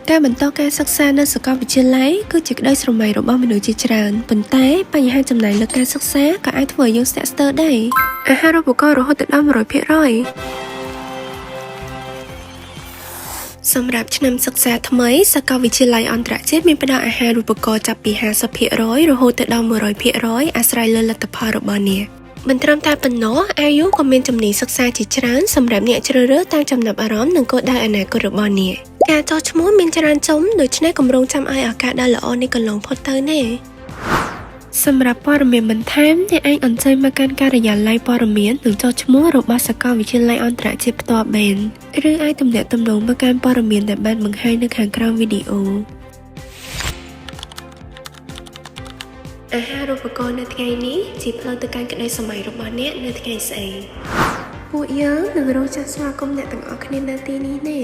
ការបន្តការសិក្សានៅសាកលវិទ្យាល័យគឺជាក្តីស្រមៃរបស់មនុស្សជាច្រើនប៉ុន្តែបញ្ហាចំណាយលើការសិក្សាក៏អាចធ្វើឲ្យយើងស្ទាក់ស្ទើរដែរអាហារូបករណ៍រហូតដល់ 100% សម្រាប់ឆ្នាំសិក្សាថ្មីសាកលវិទ្យាល័យអន្តរជាតិមានផ្ដល់អាហារូបករណ៍ចាប់ពី 50% រហូតដល់ 100% អាស្រ័យលើលទ្ធផលរបស់អ្នកមិនត្រឹមតែប៉ុណ្ណោះ IU ក៏មានជំនាញសិក្សាជាច្រើនសម្រាប់អ្នកជ្រើសរើសតាមចំណាប់អារម្មណ៍និងគោលដៅអនាគតរបស់អ្នកការចោះឈ្មោះមានច្រើនចំដូច្នេះគម្រោងចាំឲ្យឱកាសដ៏ល្អនេះកន្លងផុតទៅណែសម្រាប់ព័ត៌មានបន្ថែមអ្នកអាចអញ្ជើញមកកាន់ការិយាល័យព័ត៌មាននិងចុះឈ្មោះរបស់សាកលវិទ្យាល័យអន្តរជាតិផ្ទាល់បានឬអាចទំនាក់ទំនងមកកាន់ព័ត៌មានដែលបានបង្ហាញនៅខាងក្រោមវីដេអូអាហារូបករណ៍នៅថ្ងៃនេះជាផ្លូវទៅកាន់ក្តីសម័យរបស់អ្នកនៅថ្ងៃស្អីពួកយើងនឹងរកចាស់ស្វាគមន៍អ្នកទាំងអស់គ្នានៅទីនេះទេ